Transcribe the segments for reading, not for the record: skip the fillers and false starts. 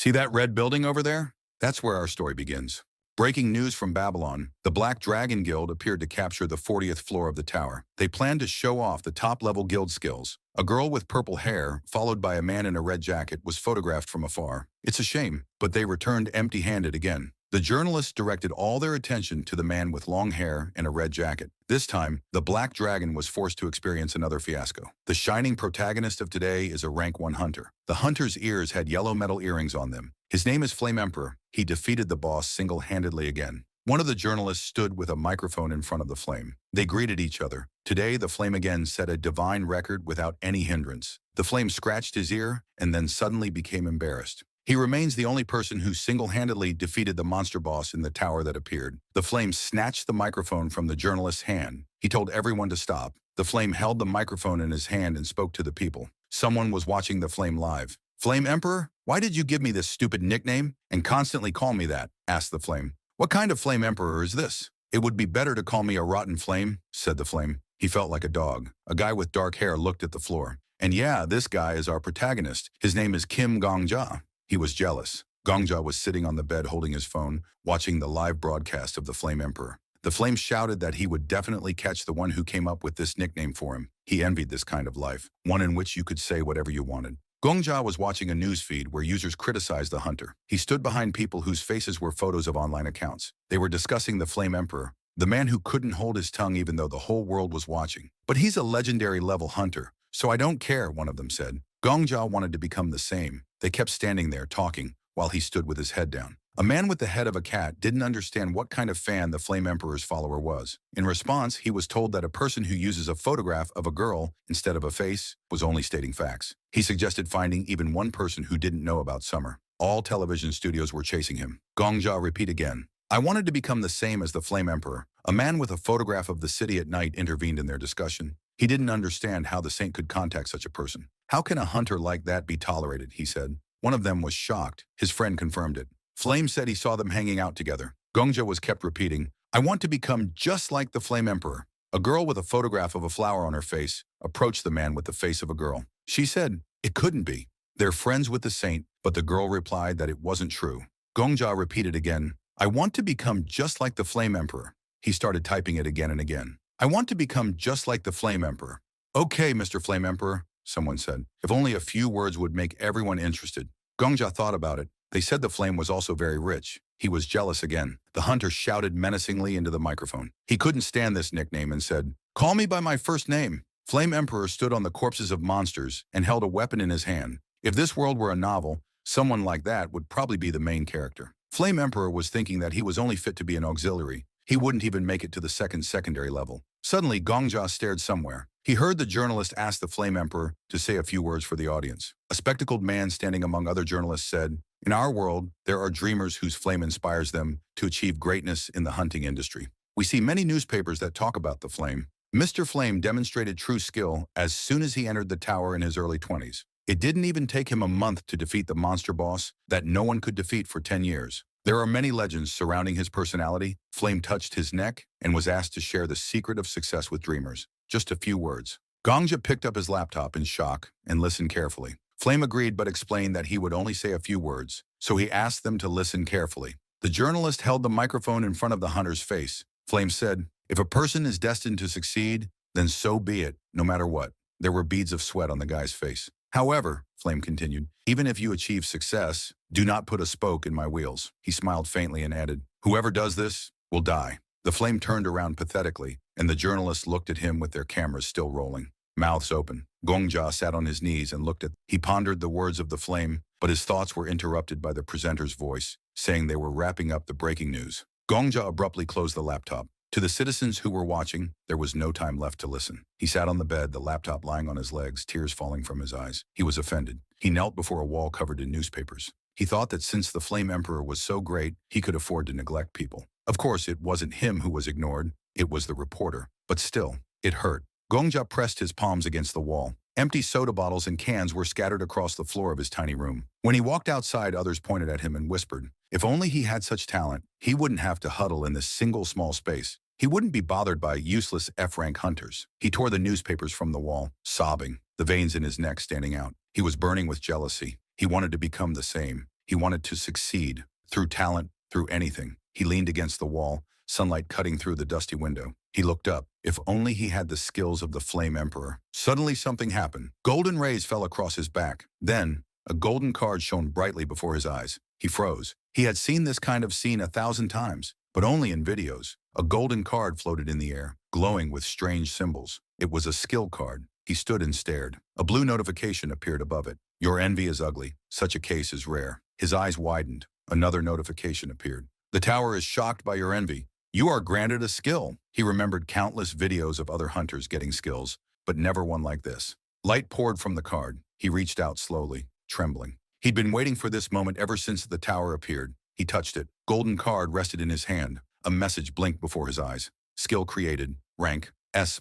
See that red building over there? That's where our story begins. Breaking news from Babylon, the Black Dragon Guild appeared to capture the 40th floor of the tower. They planned to show off the top-level guild skills. A girl with purple hair, followed by a man in a red jacket, was photographed from afar. It's a shame, but they returned empty-handed again. The journalists directed all their attention to the man with long hair and a red jacket. This time, the Black Dragon was forced to experience another fiasco. The shining protagonist of today is a rank 1 hunter. The hunter's ears had yellow metal earrings on them. His name is Flame Emperor. He defeated the boss single-handedly again. One of the journalists stood with a microphone in front of the Flame. They greeted each other. Today, the Flame again set a divine record without any hindrance. The Flame scratched his ear and then suddenly became embarrassed. He remains the only person who single-handedly defeated the monster boss in the tower that appeared. The Flame snatched the microphone from the journalist's hand. He told everyone to stop. The Flame held the microphone in his hand and spoke to the people. Someone was watching the Flame live. "Flame Emperor, why did you give me this stupid nickname and constantly call me that?" asked the Flame. "What kind of Flame Emperor is this?" "It would be better to call me a rotten flame," said the Flame. He felt like a dog. A guy with dark hair looked at the floor. "And yeah, this guy is our protagonist. His name is Kim Gong-Ja." He was jealous. Gongja was sitting on the bed holding his phone, watching the live broadcast of the Flame Emperor. The Flame shouted that he would definitely catch the one who came up with this nickname for him. He envied this kind of life, one in which you could say whatever you wanted. Gongja was watching a news feed where users criticized the hunter. He stood behind people whose faces were photos of online accounts. They were discussing the Flame Emperor, the man who couldn't hold his tongue even though the whole world was watching. "But he's a legendary level hunter, so I don't care," one of them said. Gongja wanted to become the same. They kept standing there talking while he stood with his head down. A man with the head of a cat didn't understand what kind of fan the Flame Emperor's follower was. In response, he was told that a person who uses a photograph of a girl instead of a face was only stating facts. He suggested finding even one person who didn't know about summer. All television studios were chasing him. Gongja repeat again. "I wanted to become the same as the Flame Emperor." A man with a photograph of the city at night intervened in their discussion. He didn't understand how the saint could contact such a person. "How can a hunter like that be tolerated?" he said. One of them was shocked. His friend confirmed it. Flame said he saw them hanging out together. Gongja was kept repeating, "I want to become just like the Flame Emperor." A girl with a photograph of a flower on her face approached the man with the face of a girl. She said, "It couldn't be. They're friends with the saint," but the girl replied that it wasn't true. Gongja repeated again, "I want to become just like the Flame Emperor." He started typing it again and again. "I want to become just like the Flame Emperor." "Okay, Mr. Flame Emperor," someone said. "If only a few words would make everyone interested." Gongja thought about it. They said the Flame was also very rich. He was jealous again. The hunter shouted menacingly into the microphone. He couldn't stand this nickname and said, "Call me by my first name." Flame Emperor stood on the corpses of monsters and held a weapon in his hand. If this world were a novel, someone like that would probably be the main character. Flame Emperor was thinking that he was only fit to be an auxiliary. He wouldn't even make it to the second secondary level. Suddenly, Gongja stared somewhere. He heard the journalist ask the Flame Emperor to say a few words for the audience. A spectacled man standing among other journalists said, "In our world, there are dreamers whose flame inspires them to achieve greatness in the hunting industry. We see many newspapers that talk about the Flame." Mr. Flame demonstrated true skill as soon as he entered the tower in his early 20s. It didn't even take him a month to defeat the monster boss that no one could defeat for 10 years. There are many legends surrounding his personality. Flame touched his neck and was asked to share the secret of success with dreamers. Just a few words. Gongja picked up his laptop in shock and listened carefully. Flame agreed but explained that he would only say a few words, so he asked them to listen carefully. The journalist held the microphone in front of the hunter's face. Flame said, "If a person is destined to succeed, then so be it, no matter what." There were beads of sweat on the guy's face. "However," Flame continued, "even if you achieve success, do not put a spoke in my wheels." He smiled faintly and added, "Whoever does this will die." The Flame turned around pathetically, and the journalists looked at him with their cameras still rolling, mouths open. Gongja sat on his knees and looked at. He pondered the words of the Flame, but his thoughts were interrupted by the presenter's voice, saying they were wrapping up the breaking news. Gongja abruptly closed the laptop. To the citizens who were watching, there was no time left to listen. He sat on the bed, the laptop lying on his legs, tears falling from his eyes. He was offended. He knelt before a wall covered in newspapers. He thought that since the Flame Emperor was so great, he could afford to neglect people. Of course, it wasn't him who was ignored. It was the reporter. But still, it hurt. Gongja pressed his palms against the wall. Empty soda bottles and cans were scattered across the floor of his tiny room. When he walked outside, others pointed at him and whispered, if only he had such talent, he wouldn't have to huddle in this single small space. He wouldn't be bothered by useless F-rank hunters. He tore the newspapers from the wall, sobbing, the veins in his neck standing out. He was burning with jealousy. He wanted to become the same. He wanted to succeed, through talent, through anything. He leaned against the wall, sunlight cutting through the dusty window. He looked up. If only he had the skills of the Flame Emperor. Suddenly something happened. Golden rays fell across his back. Then, a golden card shone brightly before his eyes. He froze. He had seen this kind of scene 1,000 times, but only in videos. A golden card floated in the air, glowing with strange symbols. It was a skill card. He stood and stared. A blue notification appeared above it. Your envy is ugly. Such a case is rare. His eyes widened. Another notification appeared. The tower is shocked by your envy. You are granted a skill. He remembered countless videos of other hunters getting skills, but never one like this. Light poured from the card. He reached out slowly, trembling. He'd been waiting for this moment ever since the tower appeared. He touched it. Golden card rested in his hand. A message blinked before his eyes. Skill created. Rank S+.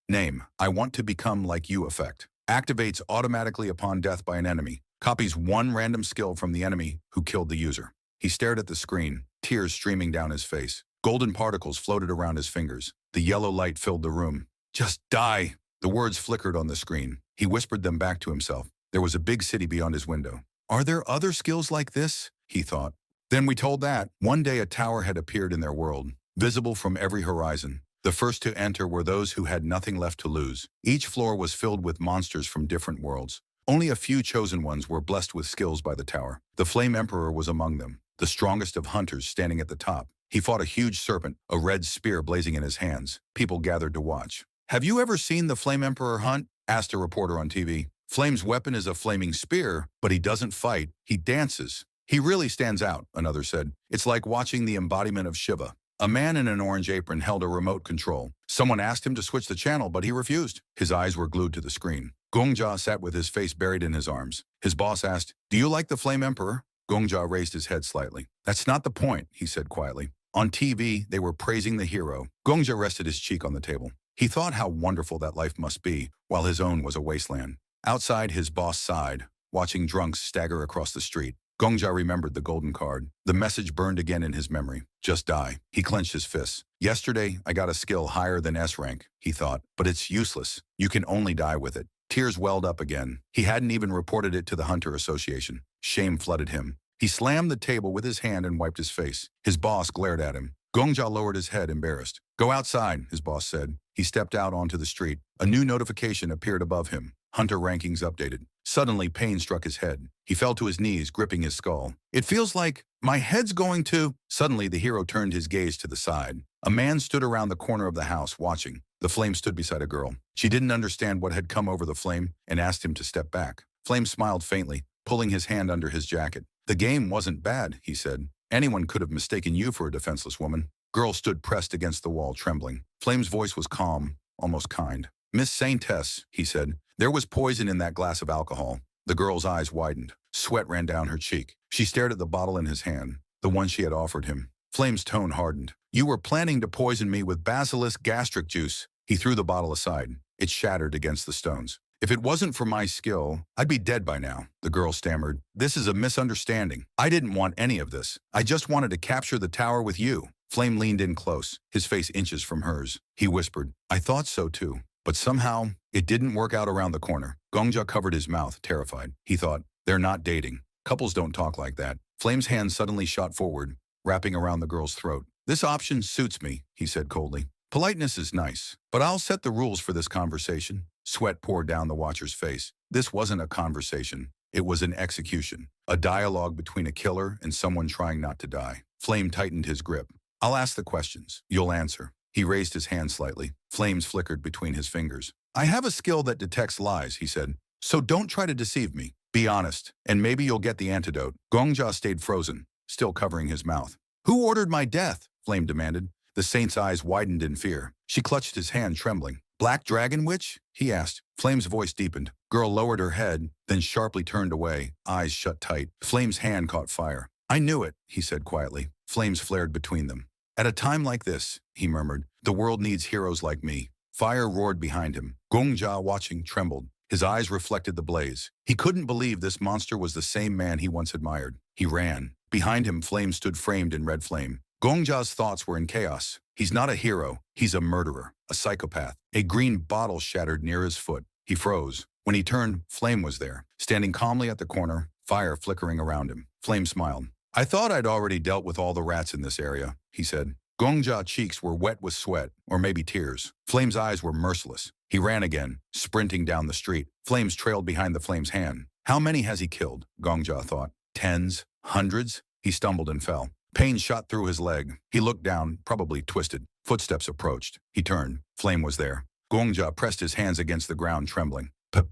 Name, I want to become like you effect. Activates automatically upon death by an enemy. Copies one random skill from the enemy who killed the user. He stared at the screen, tears streaming down his face. Golden particles floated around his fingers. The yellow light filled the room. Just die! The words flickered on the screen. He whispered them back to himself. There was a big city beyond his window. Are there other skills like this? He thought. Then we told that. One day a tower had appeared in their world, visible from every horizon. The first to enter were those who had nothing left to lose. Each floor was filled with monsters from different worlds. Only a few chosen ones were blessed with skills by the tower. The Flame Emperor was among them, the strongest of hunters standing at the top. He fought a huge serpent, a red spear blazing in his hands. People gathered to watch. Have you ever seen the Flame Emperor hunt? Asked a reporter on TV. Flame's weapon is a flaming spear, but he doesn't fight, he dances. He really stands out, another said. It's like watching the embodiment of Shiva. A man in an orange apron held a remote control. Someone asked him to switch the channel, but he refused. His eyes were glued to the screen. Gongja sat with his face buried in his arms. His boss asked, Do you like the Flame Emperor? Gongja raised his head slightly. That's not the point, he said quietly. On TV, they were praising the hero. Gongja rested his cheek on the table. He thought how wonderful that life must be, while his own was a wasteland. Outside, his boss sighed, watching drunks stagger across the street. Gongja remembered the golden card. The message burned again in his memory. Just die. He clenched his fists. Yesterday, I got a skill higher than S rank, he thought, but it's useless. You can only die with it. Tears welled up again. He hadn't even reported it to the Hunter Association. Shame flooded him. He slammed the table with his hand and wiped his face. His boss glared at him. Gongja lowered his head, embarrassed. Go outside, his boss said. He stepped out onto the street. A new notification appeared above him. Hunter rankings updated. Suddenly, pain struck his head. He fell to his knees, gripping his skull. It feels like my head's going to... Suddenly, the hero turned his gaze to the side. A man stood around the corner of the house, watching. The Flame stood beside a girl. She didn't understand what had come over the Flame and asked him to step back. Flame smiled faintly, pulling his hand under his jacket. The game wasn't bad, he said. Anyone could have mistaken you for a defenseless woman. Girl stood pressed against the wall, trembling. Flame's voice was calm, almost kind. Miss Saintess, he said. There was poison in that glass of alcohol. The girl's eyes widened. Sweat ran down her cheek. She stared at the bottle in his hand, the one she had offered him. Flame's tone hardened. You were planning to poison me with basilisk gastric juice. He threw the bottle aside. It shattered against the stones. If it wasn't for my skill, I'd be dead by now, the girl stammered. This is a misunderstanding. I didn't want any of this. I just wanted to capture the tower with you. Flame leaned in close, his face inches from hers. He whispered, I thought so too. But somehow, it didn't work out around the corner. Gongja covered his mouth, terrified. He thought, they're not dating. Couples don't talk like that. Flame's hand suddenly shot forward, wrapping around the girl's throat. This option suits me, he said coldly. Politeness is nice, but I'll set the rules for this conversation. Sweat poured down the watcher's face. This wasn't a conversation. It was an execution. A dialogue between a killer and someone trying not to die. Flame tightened his grip. I'll ask the questions. You'll answer. He raised his hand slightly. Flames flickered between his fingers. I have a skill that detects lies, he said. So don't try to deceive me. Be honest, and maybe you'll get the antidote. Gongja stayed frozen, still covering his mouth. Who ordered my death? Flame demanded. The saint's eyes widened in fear. She clutched his hand, trembling. Black Dragon Witch? He asked. Flame's voice deepened. Girl lowered her head, then sharply turned away, eyes shut tight. Flame's hand caught fire. I knew it, he said quietly. Flames flared between them. At a time like this, he murmured, the world needs heroes like me. Fire roared behind him. Gongja, watching, trembled. His eyes reflected the blaze. He couldn't believe this monster was the same man he once admired. He ran. Behind him, Flame stood framed in red flame. Gongja's thoughts were in chaos. He's not a hero. He's a murderer, a psychopath. A green bottle shattered near his foot. He froze. When he turned, Flame was there, standing calmly at the corner, fire flickering around him. Flame smiled. I thought I'd already dealt with all the rats in this area, he said. Gongja's cheeks were wet with sweat, or maybe tears. Flame's eyes were merciless. He ran again, sprinting down the street. Flames trailed behind the Flame's hand. How many has he killed? Gongja thought. Tens? Hundreds? He stumbled and fell. Pain shot through his leg. He looked down, probably twisted. Footsteps approached. He turned. Flame was there. Gongja pressed his hands against the ground, trembling.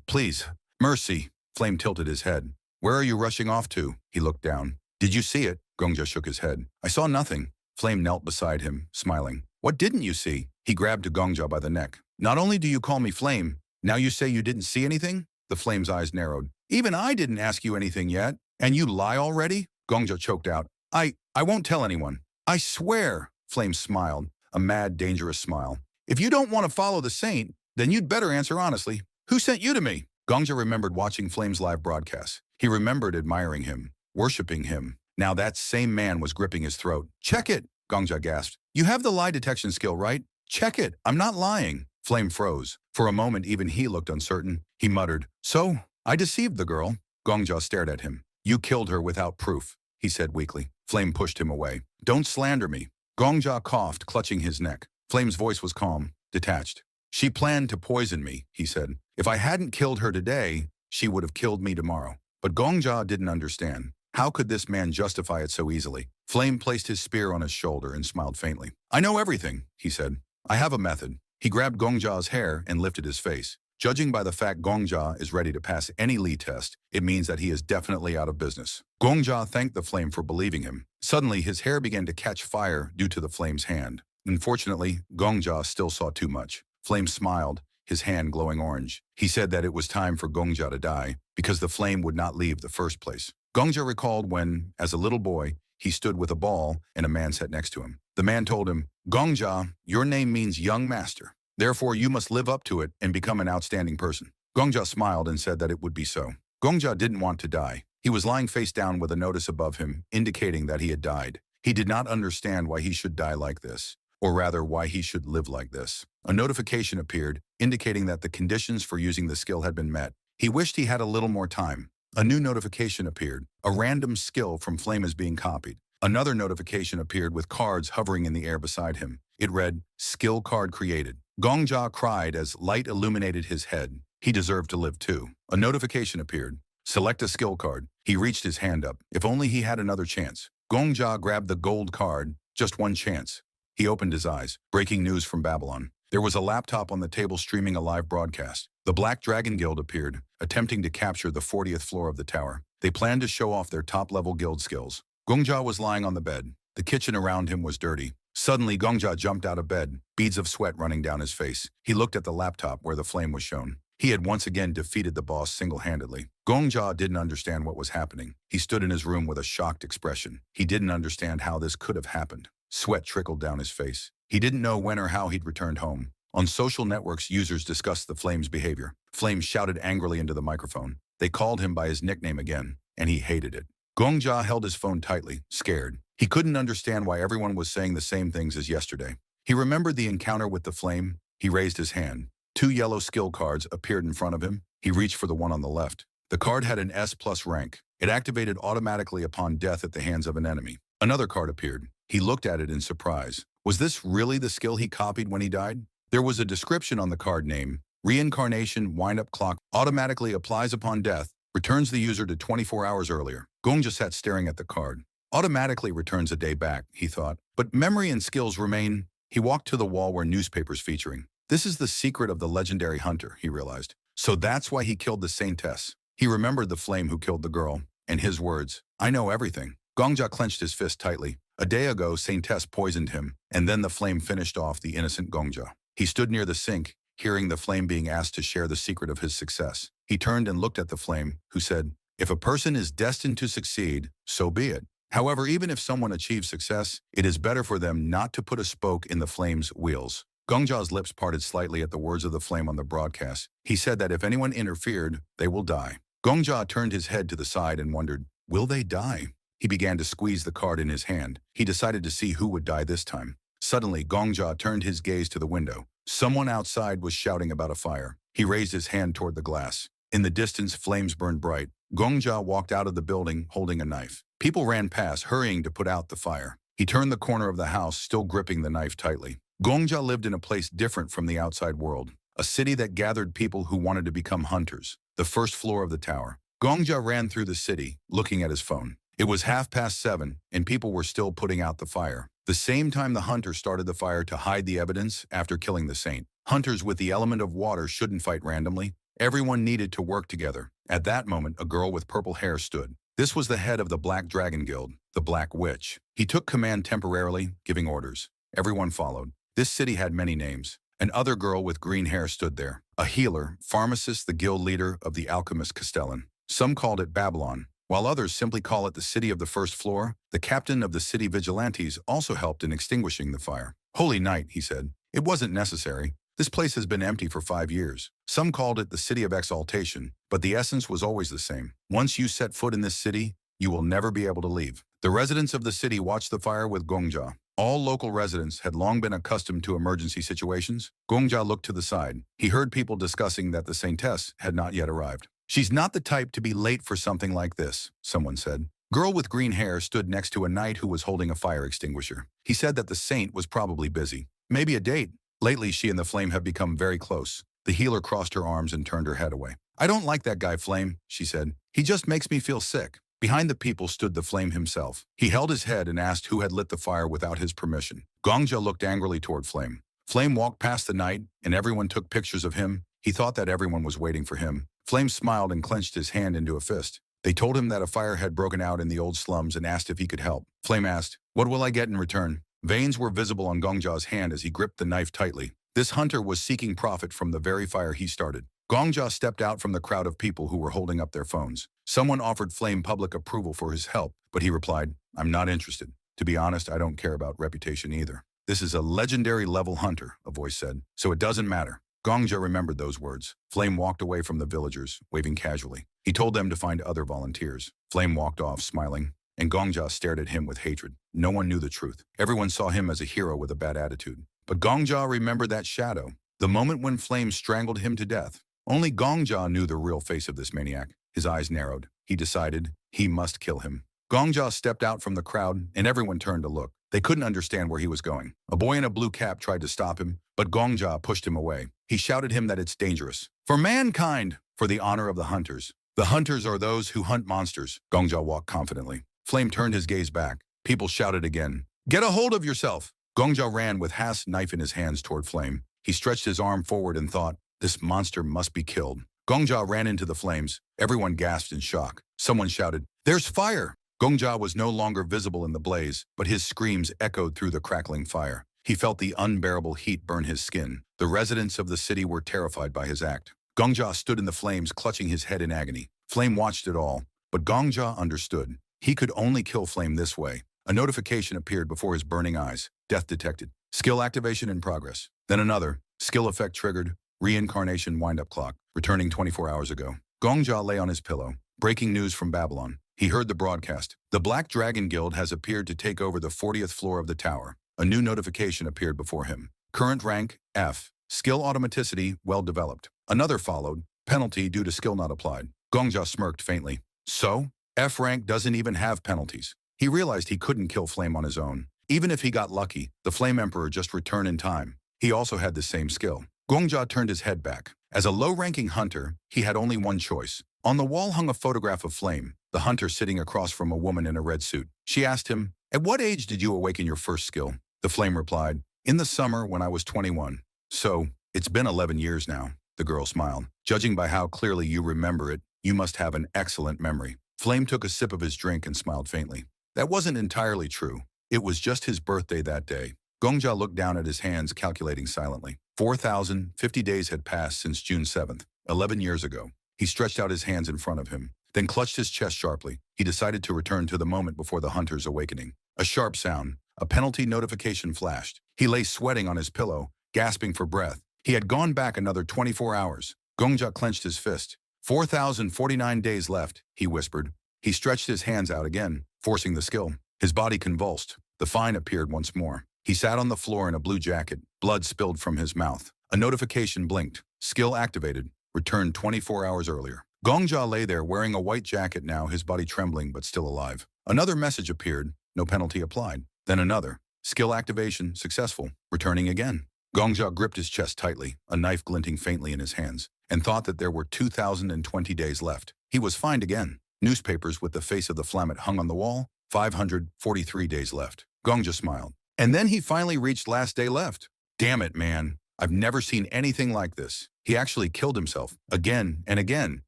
Please. Mercy. Flame tilted his head. Where are you rushing off to? He looked down. Did you see it? Gongja shook his head. I saw nothing. Flame knelt beside him, smiling. What didn't you see? He grabbed Gongja by the neck. Not only do you call me Flame, now you say you didn't see anything? The Flame's eyes narrowed. Even I didn't ask you anything yet. And you lie already? Gongja choked out. I won't tell anyone. I swear. Flame smiled, a mad, dangerous smile. If you don't want to follow the saint, then you'd better answer honestly. Who sent you to me? Gongja remembered watching Flame's live broadcasts. He remembered admiring him, worshipping him. Now that same man was gripping his throat. Check it, Gongja gasped. You have the lie detection skill, right? Check it. I'm not lying. Flame froze. For a moment, even he looked uncertain. He muttered, So, I deceived the girl. Gongja stared at him. You killed her without proof, he said weakly. Flame pushed him away. Don't slander me. Gongja coughed, clutching his neck. Flame's voice was calm, detached. She planned to poison me, he said. If I hadn't killed her today, she would have killed me tomorrow. But Gongja didn't understand. How could this man justify it so easily? Flame placed his spear on his shoulder and smiled faintly. I know everything, he said. I have a method. He grabbed Gongja's hair and lifted his face. Judging by the fact Gongja is ready to pass any Lee test, it means that he is definitely out of business. Gongja thanked the Flame for believing him. Suddenly, his hair began to catch fire due to the Flame's hand. Unfortunately, Gongja still saw too much. Flame smiled, his hand glowing orange. He said that it was time for Gongja to die, because the Flame would not leave the first place. Gongja recalled when, as a little boy, he stood with a ball and a man sat next to him. The man told him, Gongja, your name means young master. Therefore, you must live up to it and become an outstanding person. Gongja smiled and said that it would be so. Gongja didn't want to die. He was lying face down with a notice above him, indicating that he had died. He did not understand why he should die like this, or rather why he should live like this. A notification appeared, indicating that the conditions for using the skill had been met. He wished he had a little more time. A new notification appeared. A random skill from Flame is being copied. Another notification appeared with cards hovering in the air beside him. It read, Skill card created. Gongja cried as light illuminated his head. He deserved to live too. A notification appeared. Select a skill card. He reached his hand up. If only he had another chance. Gongja grabbed the gold card. Just one chance. He opened his eyes. Breaking news from Babylon. There was a laptop on the table streaming a live broadcast. The Black Dragon Guild appeared, attempting to capture the 40th floor of the tower. They planned to show off their top-level guild skills. Gongja was lying on the bed. The kitchen around him was dirty. Suddenly, Gongja jumped out of bed, beads of sweat running down his face. He looked at the laptop where the Flame was shown. He had once again defeated the boss single-handedly. Gongja didn't understand what was happening. He stood in his room with a shocked expression. He didn't understand how this could have happened. Sweat trickled down his face. He didn't know when or how he'd returned home. On social networks, users discussed the Flame's behavior. Flame shouted angrily into the microphone. They called him by his nickname again, and he hated it. Gongja held his phone tightly, scared. He couldn't understand why everyone was saying the same things as yesterday. He remembered the encounter with the Flame. He raised his hand. 2 yellow skill cards appeared in front of him. He reached for the one on the left. The card had an S+ rank. It activated automatically upon death at the hands of an enemy. Another card appeared. He looked at it in surprise. Was this really the skill he copied when he died? There was a description on the card name. Reincarnation wind-up clock automatically applies upon death, returns the user to 24 hours earlier. Gongja sat staring at the card. Automatically returns a day back, he thought. But memory and skills remain. He walked to the wall where newspapers featuring. This is the secret of the legendary hunter, he realized. So that's why he killed the Saintess. He remembered the Flame who killed the girl, and his words, I know everything. Gongja clenched his fist tightly. A day ago, Saintess poisoned him, and then the Flame finished off the innocent Gongja. He stood near the sink, hearing the Flame being asked to share the secret of his success. He turned and looked at the Flame, who said, If a person is destined to succeed, so be it. However, even if someone achieves success, it is better for them not to put a spoke in the Flame's wheels. Gongja's lips parted slightly at the words of the Flame on the broadcast. He said that if anyone interfered, they will die. Gongja turned his head to the side and wondered, will they die? He began to squeeze the card in his hand. He decided to see who would die this time. Suddenly, Gongja turned his gaze to the window. Someone outside was shouting about a fire. He raised his hand toward the glass. In the distance, flames burned bright. Gongja walked out of the building holding a knife. People ran past, hurrying to put out the fire. He turned the corner of the house, still gripping the knife tightly. Gongja lived in a place different from the outside world, a city that gathered people who wanted to become hunters. The first floor of the tower. Gongja ran through the city, looking at his phone. It was 7:30, and people were still putting out the fire. The same time the hunter started the fire to hide the evidence after killing the saint. Hunters with the element of water shouldn't fight randomly. Everyone needed to work together. At that moment, a girl with purple hair stood. This was the head of the Black Dragon Guild, the Black Witch. He took command temporarily, giving orders. Everyone followed. This city had many names. An other girl with green hair stood there. A healer, pharmacist, the guild leader of the alchemist Castellan. Some called it Babylon, while others simply call it the city of the first floor. The captain of the city vigilantes also helped in extinguishing the fire. Holy night, he said. It wasn't necessary. This place has been empty for 5 years. Some called it the city of exaltation, but the essence was always the same. Once you set foot in this city, you will never be able to leave. The residents of the city watched the fire with Gongja. All local residents had long been accustomed to emergency situations. Gongja looked to the side. He heard people discussing that the saintess had not yet arrived. She's not the type to be late for something like this, someone said. Girl with green hair stood next to a knight who was holding a fire extinguisher. He said that the saint was probably busy. Maybe a date. Lately, she and the flame have become very close. The healer crossed her arms and turned her head away. I don't like that guy, Flame, she said. He just makes me feel sick. Behind the people stood the flame himself. He held his head and asked who had lit the fire without his permission. Gongja looked angrily toward Flame. Flame walked past the knight, and everyone took pictures of him. He thought that everyone was waiting for him. Flame smiled and clenched his hand into a fist. They told him that a fire had broken out in the old slums and asked if he could help. Flame asked, "What will I get in return?" Veins were visible on Gongja's hand as he gripped the knife tightly. This hunter was seeking profit from the very fire he started. Gongja stepped out from the crowd of people who were holding up their phones. Someone offered Flame public approval for his help, but he replied, "I'm not interested. To be honest, I don't care about reputation either." "This is a legendary level hunter," a voice said, "so it doesn't matter." Gongja remembered those words. Flame walked away from the villagers, waving casually. He told them to find other volunteers. Flame walked off, smiling, and Gongja stared at him with hatred. No one knew the truth. Everyone saw him as a hero with a bad attitude. But Gongja remembered that shadow, the moment when Flame strangled him to death. Only Gongja knew the real face of this maniac. His eyes narrowed. He decided he must kill him. Gongja stepped out from the crowd, and everyone turned to look. They couldn't understand where he was going. A boy in a blue cap tried to stop him, but Gongja pushed him away. He shouted him that it's dangerous. "For mankind! For the honor of the hunters. The hunters are those who hunt monsters." Gongja walked confidently. Flame turned his gaze back. People shouted again. "Get a hold of yourself!" Gongja ran with Ha's knife in his hands toward Flame. He stretched his arm forward and thought, "This monster must be killed." Gongja ran into the flames. Everyone gasped in shock. Someone shouted, "There's fire!" Gongja was no longer visible in the blaze, but his screams echoed through the crackling fire. He felt the unbearable heat burn his skin. The residents of the city were terrified by his act. Gongja stood in the flames, clutching his head in agony. Flame watched it all, but Gongja understood. He could only kill Flame this way. A notification appeared before his burning eyes. Death detected. Skill activation in progress. Then another. Skill effect triggered. Reincarnation wind-up clock. Returning 24 hours ago. Gongja lay on his pillow. Breaking news from Babylon. He heard the broadcast. The Black Dragon Guild has appeared to take over the 40th floor of the tower. A new notification appeared before him. Current rank, F. Skill automaticity, well developed. Another followed. Penalty due to skill not applied. Gongja smirked faintly. So? F rank doesn't even have penalties. He realized he couldn't kill Flame on his own. Even if he got lucky, the Flame Emperor just returned in time. He also had the same skill. Gongja turned his head back. As a low-ranking hunter, he had only one choice. On the wall hung a photograph of Flame, the hunter sitting across from a woman in a red suit. She asked him, "At what age did you awaken your first skill?" The Flame replied, "In the summer when I was 21. "So, it's been 11 years now," the girl smiled. "Judging by how clearly you remember it, you must have an excellent memory." Flame took a sip of his drink and smiled faintly. That wasn't entirely true. It was just his birthday that day. Gongja looked down at his hands, calculating silently. 4,050 days had passed since June 7th, 11 years ago. He stretched out his hands in front of him, then clutched his chest sharply. He decided to return to the moment before the hunter's awakening. A sharp sound. A penalty notification flashed. He lay sweating on his pillow, gasping for breath. He had gone back another 24 hours. Gongja clenched his fist. 4,049 days left, he whispered. He stretched his hands out again, forcing the skill. His body convulsed. The fine appeared once more. He sat on the floor in a blue jacket. Blood spilled from his mouth. A notification blinked. Skill activated. Returned 24 hours earlier. Gongja lay there wearing a white jacket now, his body trembling but still alive. Another message appeared, no penalty applied. Then another. Skill activation successful, returning again. Gongja gripped his chest tightly, a knife glinting faintly in his hands, and thought that there were 2,020 days left. He was fined again. Newspapers with the face of the Flamet hung on the wall. 543 days left. Gongja smiled. And then he finally reached last day left. Damn it, man. I've never seen anything like this. He actually killed himself again and again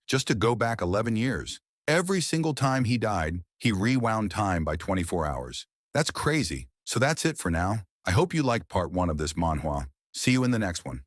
just to go back 11 years. Every single time he died, he rewound time by 24 hours. That's crazy. So that's it for now. I hope you liked part 1 of this manhwa. See you in the next one.